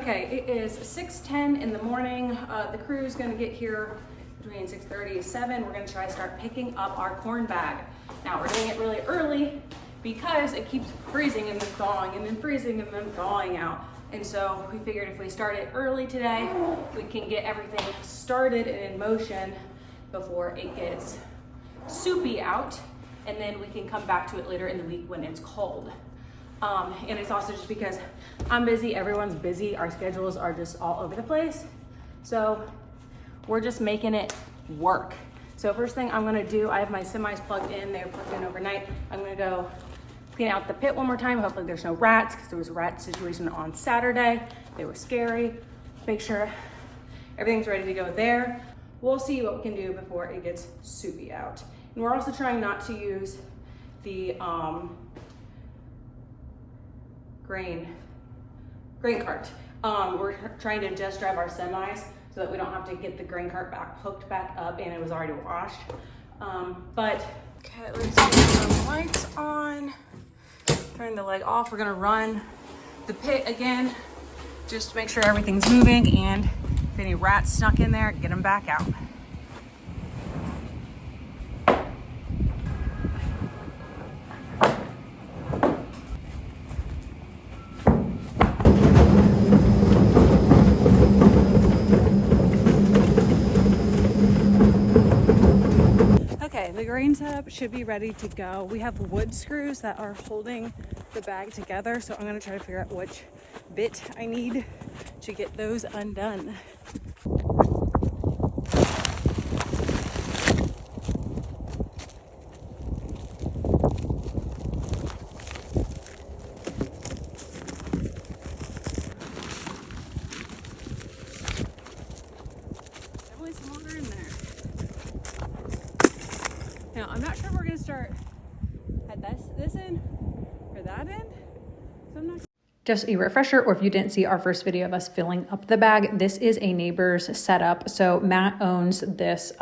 Okay, it is 6:10 in the morning. The crew is gonna get here between 6:30 and 7. We're gonna try to start picking up our corn bag. Now we're doing it really early because it keeps freezing and then thawing and then freezing and then thawing out. And so we figured if we started early today, we can get everything started and in motion before it gets soupy out. And then we can come back to it later in the week when it's cold. And it's also just because I'm busy, everyone's busy, our schedules are just all over the place. So we're just making it work. So first thing I'm gonna do, I have my semis plugged in, they were plugged in overnight. I'm gonna go clean out the pit one more time. Hopefully there's no rats, because there was a rat situation on Saturday. They were scary. Make sure everything's ready to go there. We'll see what we can do before it gets soupy out. And we're also trying not to use the grain cart. We're trying to just drive our semis so that we don't have to get the grain cart hooked back up, and it was already washed. Okay, let's get some lights on. Turn the leg off. We're gonna run the pit again, just to make sure everything's moving, and if any rats snuck in there, get them back out. The grain setup should be ready to go. We have wood screws that are holding the bag together, so I'm going to try to figure out which bit I need to get those undone. Definitely some water in there. Now, I'm not sure if we're gonna start at this end or that end, so I'm not. Just a refresher, or if you didn't see our first video of us filling up the bag, this is a neighbor's setup. So Matt owns this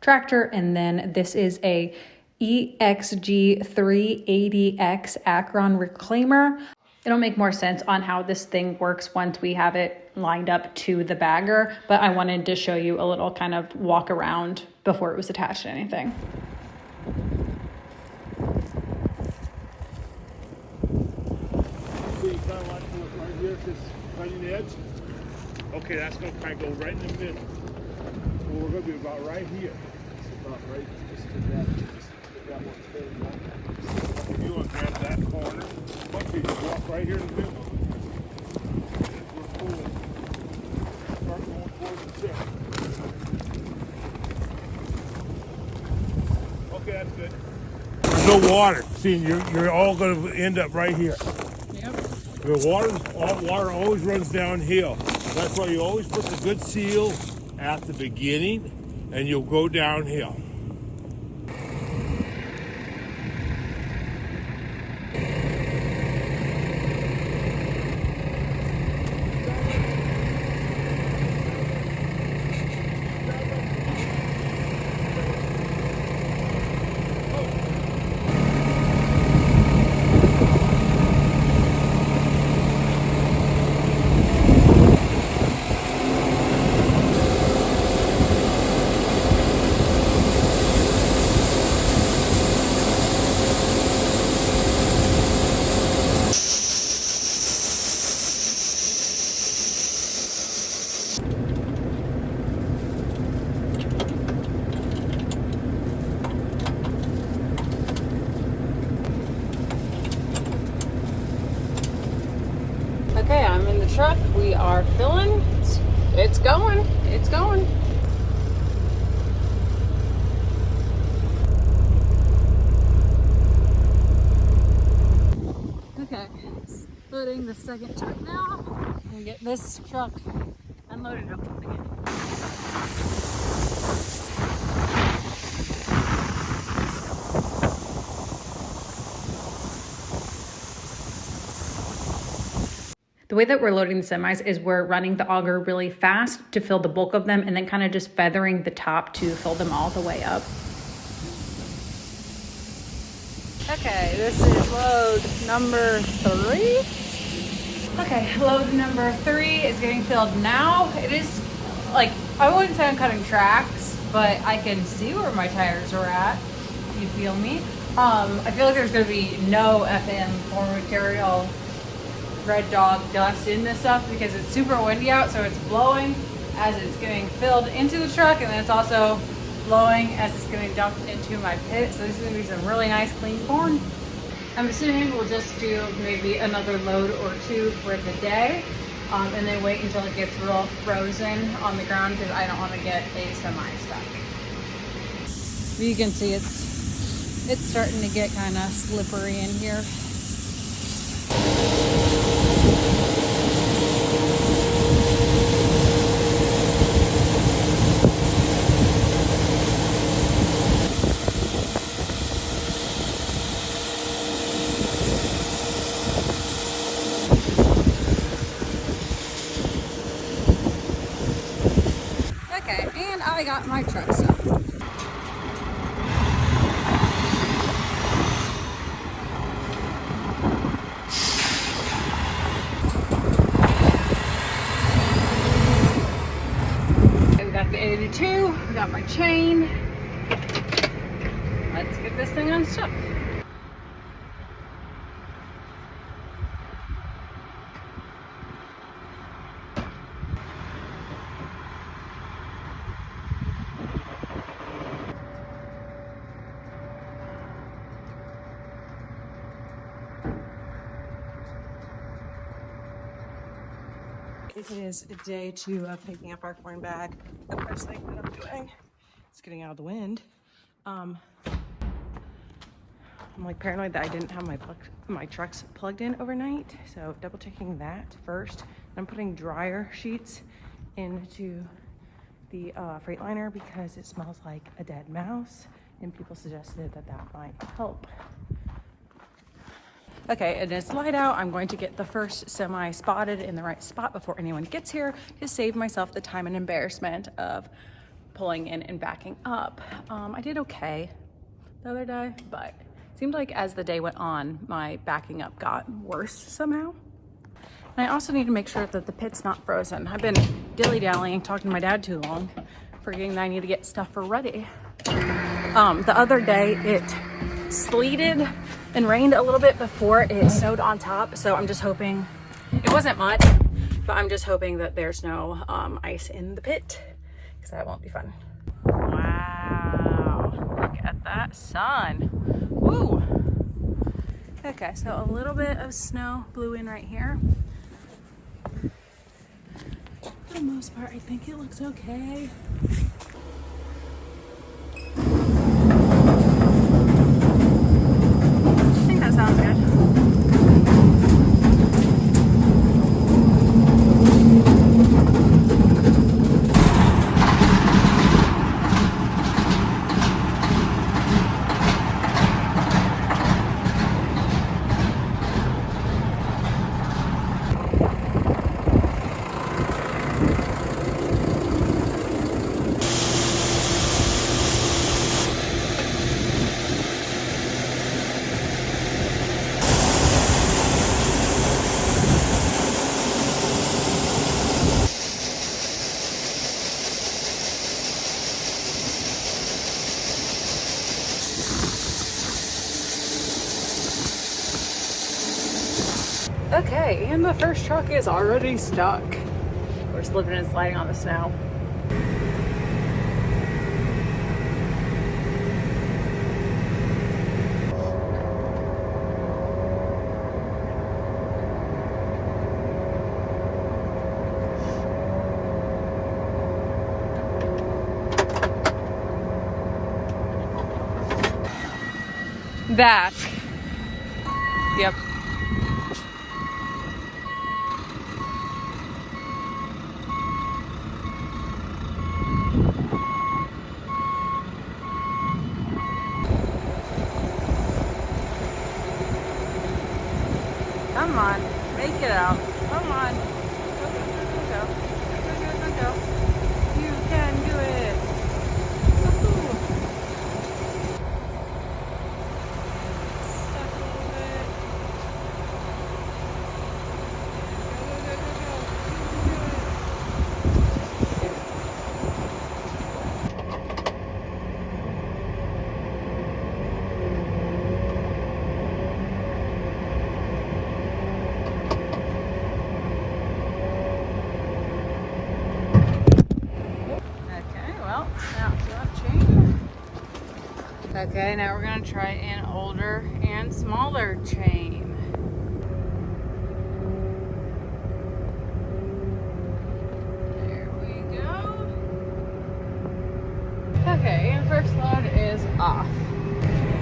tractor, and then this is a EXG 380X Akron reclaimer. It'll make more sense on how this thing works once we have it lined up to the bagger, but I wanted to show you a little kind of walk around before it was attached to anything. So you kind of want to look right here, this cutting edge. Okay, that's going to kind of go right in the middle. So we're going to be about right here. It's about right, just to that one thing. If you want to grab that corner, okay, you walk right here in the middle. We're pulling. Start going towards the tip. Okay, that's good. There's no water. See, you're all going to end up right here. Yep. The water always runs downhill. That's why you always put the good seal at the beginning, and you'll go downhill. Okay, I'm in the truck. We are filling. It's going. It's going. Okay, loading the second truck now. I'm gonna get this truck unloaded hopefully. The way that we're loading the semis is we're running the auger really fast to fill the bulk of them, and then kind of just feathering the top to fill them all the way up. Okay, this is load number 3. Okay, load number 3 is getting filled now. It is like, I wouldn't say I'm cutting tracks, but I can see where my tires are at, if you feel me. I feel like there's gonna be no FM or material red dog dust in this stuff because it's super windy out, so it's blowing as it's getting filled into the truck, and then it's also blowing as it's getting dumped into my pit. So this is gonna be some really nice clean corn. I'm assuming we'll just do maybe another load or 2 for the day, and then wait until it gets real frozen on the ground because I don't want to get a semi stuck. You can see it's starting to get kind of slippery in here. Okay, and I got my truck stuff. We got the 82, we got my chain. Let's get this thing unstuck. It is day 2 of picking up our corn bag. The first thing that I'm doing is getting out of the wind. I'm like paranoid that I didn't have my trucks plugged in overnight, so double checking that first. I'm putting dryer sheets into the Freightliner because it smells like a dead mouse, and people suggested that that might help. Okay, and it's light out. I'm going to get the first semi spotted in the right spot before anyone gets here to save myself the time and embarrassment of pulling in and backing up. I did okay the other day, but it seemed like as the day went on, my backing up got worse somehow. And I also need to make sure that the pit's not frozen. I've been dilly-dallying, talking to my dad too long, forgetting that I need to get stuff ready. The other day, it sleeted and rained a little bit before it snowed on top, so I'm just hoping, it wasn't much, but I'm just hoping that there's no ice in the pit, because that won't be fun. Wow, look at that sun. Woo! Okay, so a little bit of snow blew in right here. For the most part, I think it looks okay. That sounds good. Okay, and the first truck is already stuck. We're slipping and sliding on the snow. Back. Yep. Come on, make it out. Come on. Go. Go. You can do it. Woohoo. Stuck a little bit. Okay, now we're gonna try an older and smaller chain. There we go. Okay, and first load is off.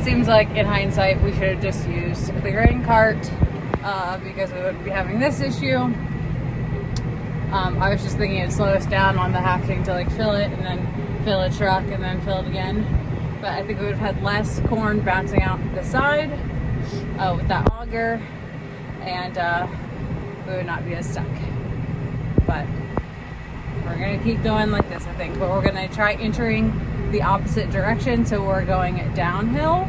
Seems like in hindsight we should have just used the grain cart because we wouldn't be having this issue. I was just thinking it'd slow us down on the hafting to like fill it and then fill a truck and then fill it again. But I think we would have had less corn bouncing out the side with that auger, and we would not be as stuck. But we're gonna keep going like this, I think. But we're gonna try entering the opposite direction, so we're going downhill.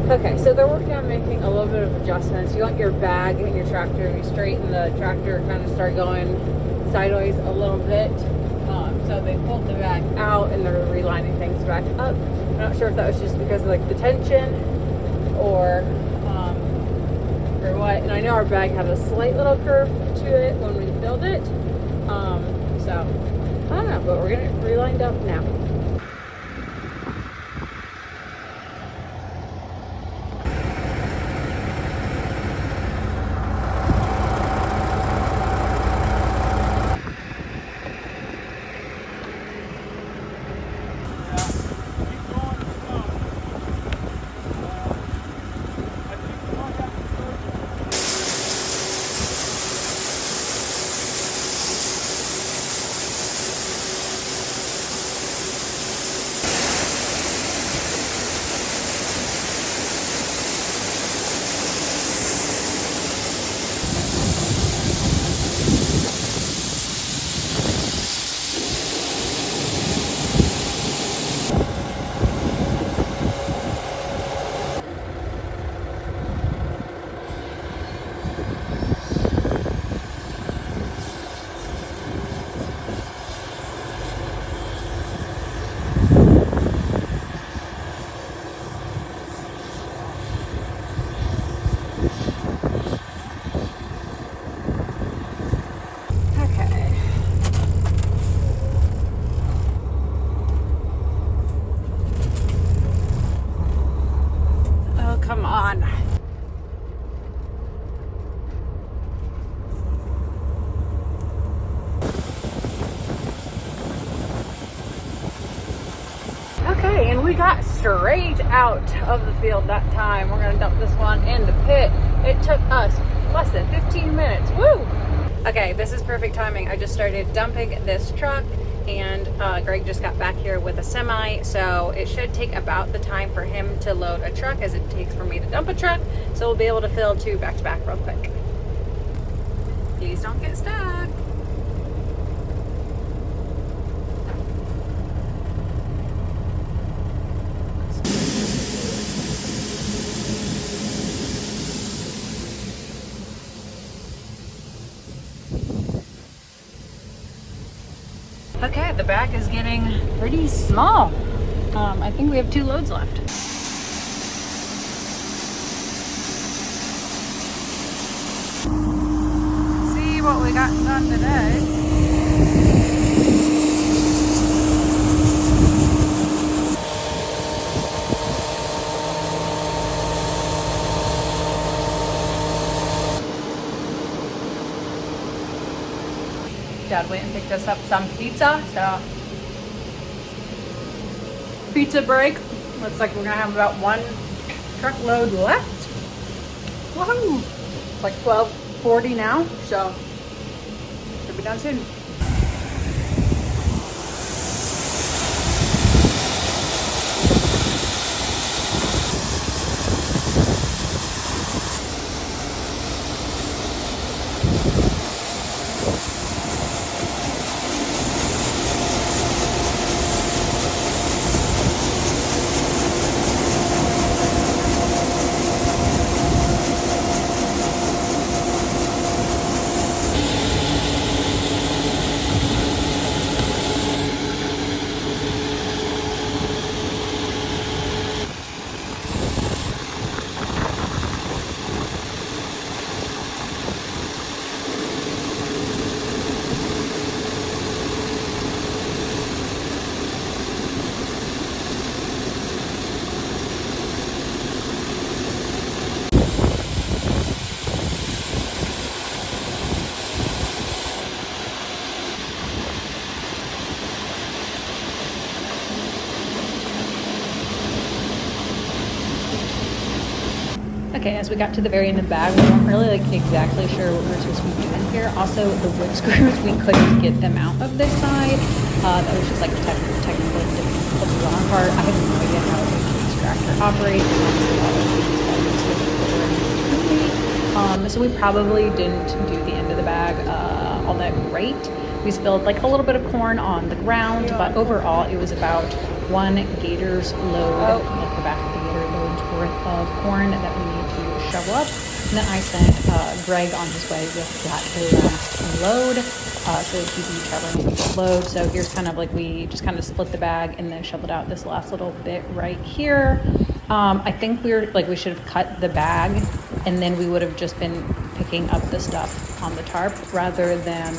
Okay, so they're working on making a little bit of adjustments. You want your bag and your tractor to be straight, and the tractor kind of start going sideways a little bit. So they pulled the bag out and they're relining things back up. I'm not sure if that was just because of like the tension or what. And I know our bag had a slight little curve to it when we filled it. So I don't know, but we're getting it relined up now. Come on. Okay, and we got straight out of the field that time. We're gonna dump this one in the pit. It took us less than 15 minutes. Woo! Okay, this is perfect timing. I just started dumping this truck, and Greg just got back here with a semi, so it should take about the time for him to load a truck as it takes for me to dump a truck, so we'll be able to fill two back to back real quick. Please don't get stuck. Okay, the back is getting pretty small. I think we have 2 loads left. See what we got done today. Dad went and picked us up some pizza, so pizza break. Looks like we're gonna have about 1 truckload left. Woohoo! It's like 12:40 now, so should be done soon. Okay, as we got to the very end of the bag, we weren't really like exactly sure what we were supposed to be doing here. Also, the wood screws, we couldn't get them out of this side. That was just like technically the wrong part. I have no idea how the extractor operates. So we probably didn't do the end of the bag all that great. We spilled like a little bit of corn on the ground, but overall it was about 1 gator's load, like the back of the gator load's worth of corn that we need to shovel up. And then I sent Greg on his way with that last load, so he'd be traveling with the load. So here's kind of like, we just kind of split the bag and then shoveled out this last little bit right here. I think we should have cut the bag and then we would have just been picking up the stuff on the tarp rather than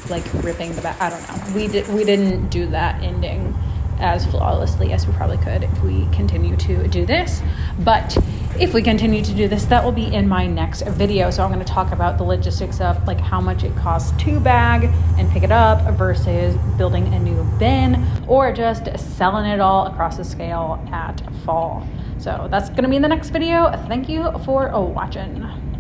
like ripping the bag. I don't know. We didn't do that ending as flawlessly as we probably could if we continue to do this. But if we continue to do this, that will be in my next video. So I'm going to talk about the logistics of like how much it costs to bag and pick it up versus building a new bin or just selling it all across the scale at fall. So that's going to be in the next video. Thank you for watching.